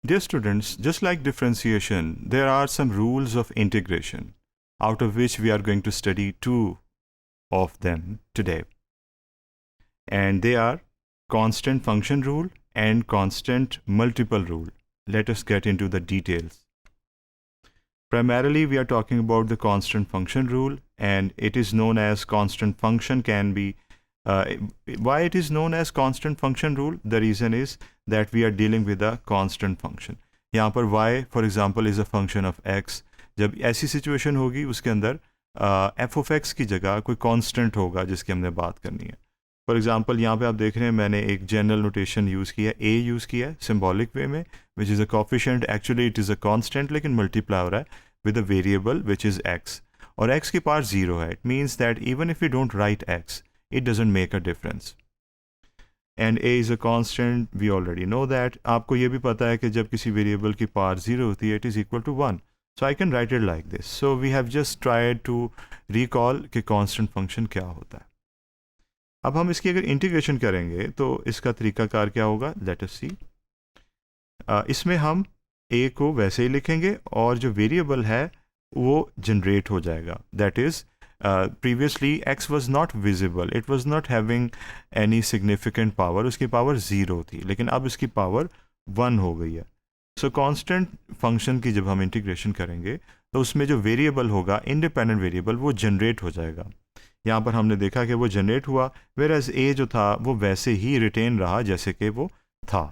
Dear students, just like differentiation, there are some rules of integration, out of which we are going to study two of them today. And they are constant function rule and constant multiple rule. Let us get into the details. Primarily, we are talking about the constant function rule, and it is known as constant function can be why it is known as constant function rule? The reason is that we are dealing with a constant function. यहाँ पर y for example is a function of x. जब ऐसी situation होगी उसके अंदर f of x की जगह कोई constant होगा जिसकी हमने बात करनी है. फॉर एग्जाम्पल यहाँ पे आप देख रहे हैं मैंने एक जनरल नोटेशन यूज़ किया है, a यूज़ किया है सिम्बॉलिक वे में, which is a coefficient. Actually it is a constant लेकिन मल्टीप्लाई हो रहा है with a variable which is x, और x की पावर 0 है. It means that even if you don't write x, it doesn't make a difference. And a is a constant, we already know that. आपको ये भी पता है कि जब किसी वेरिएबल की पावर 0 होती है, it is equal to 1. So I can write it like this. So we have just tried to recall कि constant function क्या होता है. अब हम इसकी अगर इंटीग्रेशन करेंगे तो इसका तरीकाकार क्या होगा? Let us see. इसमें हम a को वैसे ही लिखेंगे और जो वेरिएबल है वो जनरेट हो जाएगा. That is, previously x was not visible, it was not having any significant power, उसकी पावर 0 थी, लेकिन अब इसकी पावर 1 हो गई है. सो कांस्टेंट फंक्शन की जब हम इंटीग्रेशन करेंगे तो उसमें जो वेरिएबल होगा, इंडिपेंडेंट वेरिएबल, वो जनरेट हो जाएगा. यहाँ पर हमने देखा कि वो जनरेट हुआ, whereas a जो था वो वैसे ही रिटेन रहा जैसे कि वो था.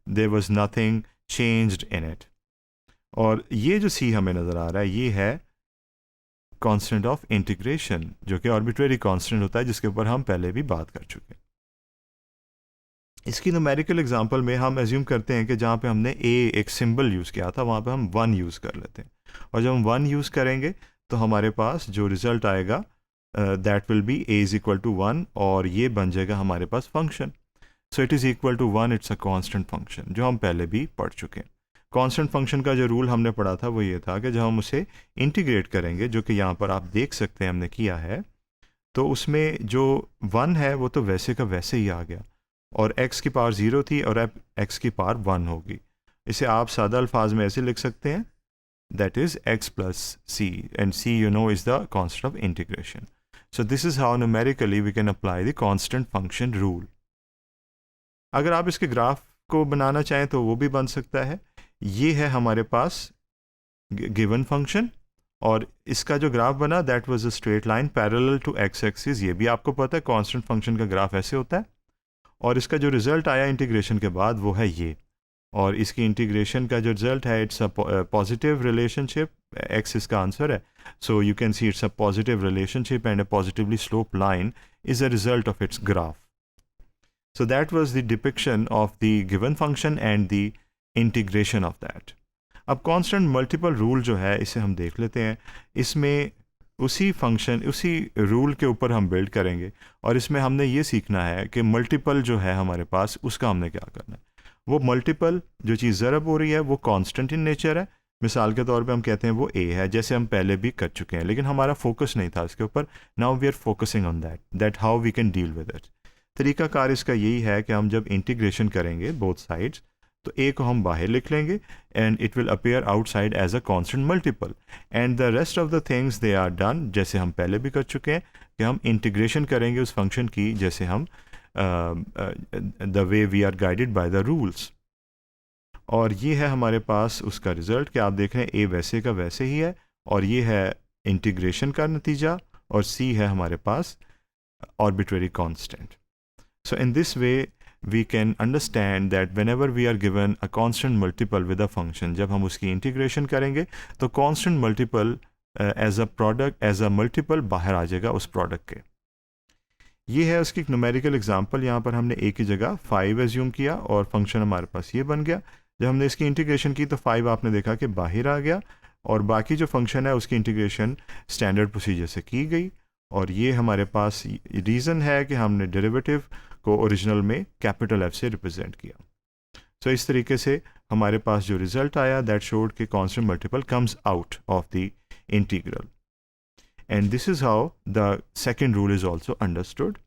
there was nothing changed in it. और ये जो c हमें नज़र आ रहा है ये है कांस्टेंट ऑफ इंटीग्रेशन, जो कि आर्बिट्रेरी कांस्टेंट होता है जिसके ऊपर हम पहले भी बात कर चुके हैं. इसकी न्यूमेरिकल एग्जांपल में हम एज्यूम करते हैं कि जहाँ पे हमने a एक सिंबल यूज़ किया था वहाँ पे हम 1 यूज़ कर लेते हैं, और जब हम 1 यूज़ करेंगे तो हमारे पास जो रिजल्ट आएगा that will be a is equal to 1, और ये बन जाएगा हमारे पास function. So it is equal to 1, it's a constant function, जो हम पहले भी पढ़ चुके हैं. कांस्टेंट फंक्शन का जो रूल हमने पढ़ा था वो ये था कि जब हम उसे इंटीग्रेट करेंगे, जो कि यहाँ पर आप देख सकते हैं हमने किया है, तो उसमें जो 1 है वो तो वैसे का वैसे ही आ गया, और x की पावर 0 थी और अब x की पावर 1 होगी. इसे आप सादा अल्फाज में ऐसे लिख सकते हैं, that is x plus c, and c you know is the constant of integration. So this is how numerically we can apply the constant function rule. अगर आप इसके ग्राफ को बनाना चाहें तो वो भी बन सकता है. ये है हमारे पास गिवन फंक्शन, और इसका जो ग्राफ बना that was a straight line parallel to X axis. ये भी आपको पता है कांस्टेंट फंक्शन का ग्राफ ऐसे होता है. और इसका जो रिजल्ट आया इंटीग्रेशन के बाद वो है ये, और इसकी इंटीग्रेशन का जो रिजल्ट है it's a positive relationship. X इसका आंसर है, so you can see it's a positive relationship and a positively slope line is a result of its graph. So that was the depiction of the given function and the integration of that. अब constant multiple rule जो है इसे हम देख लेते हैं. इसमें उसी फंक्शन उसी रूल के ऊपर हम बिल्ड करेंगे, और इसमें हमने ये सीखना है कि मल्टीपल जो है हमारे पास उसका हमने क्या करना है. वो मल्टीपल जो चीज़ ज़रब हो रही है वो कांस्टेंट इन नेचर है. मिसाल के तौर पे हम कहते हैं वो a है, जैसे हम पहले भी कर चुके हैं, लेकिन हमारा फोकस नहीं था इसके ऊपर. Now we are focusing on that how we can deal with it. तरीकाकार इसका यही है कि हम जब इंटीग्रेशन करेंगे बोथ साइड्स तो a को हम बाहर लिख लेंगे and it will appear outside as a constant multiple, and the rest of the things they are done जैसे हम पहले भी कर चुके हैं कि हम इंटीग्रेशन करेंगे उस फंक्शन की जैसे हम the way we are guided by the rules. और ये है हमारे पास उसका रिजल्ट कि आप देख रहे हैं a वैसे का वैसे ही है, और ये है इंटीग्रेशन का नतीजा, और c है हमारे पास arbitrary constant. So in this way, we can understand that whenever we are given a constant multiple with a function, जब हम उसकी integration करेंगे तो constant multiple as a product, as a multiple बाहर आ जाएगा उस product के. ये है उसकी एक numerical example. यहाँ पर हमने a की जगह 5 assume किया और function हमारे पास ये बन गया. जब हमने इसकी integration की तो 5 आपने देखा कि बाहर आ गया, और बाकी जो function है उसकी integration standard procedure से की गई. और ये हमारे पास रीज़न है कि हमने डेरिवेटिव को ओरिजिनल में कैपिटल F से रिप्रेजेंट किया. सो इस तरीके से हमारे पास जो रिजल्ट आया दैट शोड कि constant multiple comes out of the integral, and this is how the second rule is also understood.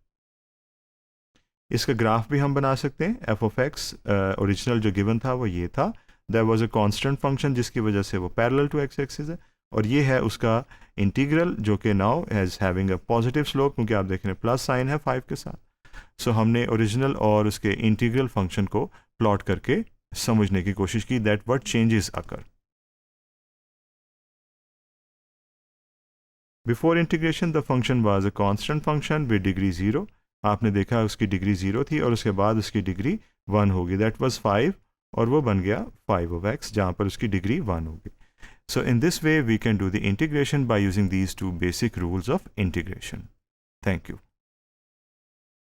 इसका ग्राफ भी हम बना सकते हैं. एफ ऑफ एक्स ओरिजिनल जो गिवन था वो ये था, that was a constant function जिसकी वजह से वो पैरेलल टू एक्स एक्सिस है, और ये है उसका इंटीग्रल जो कि now has having a positive slope, क्योंकि आप देख रहे हैं प्लस साइन है 5 के साथ। सो हमने ओरिजिनल और उसके इंटीग्रल फंक्शन को प्लॉट करके समझने की कोशिश की that what changes occur. Before integration the function was a constant function with degree 0। आपने देखा उसकी डिग्री 0 थी और उसके बाद उसकी डिग्री 1 होगी, दैट वाज 5, और वो बन गया 5 of x जहाँ पर उसकी डिग्री 1 होगी। So in this way we can do the integration by using these two basic rules of integration. Thank you.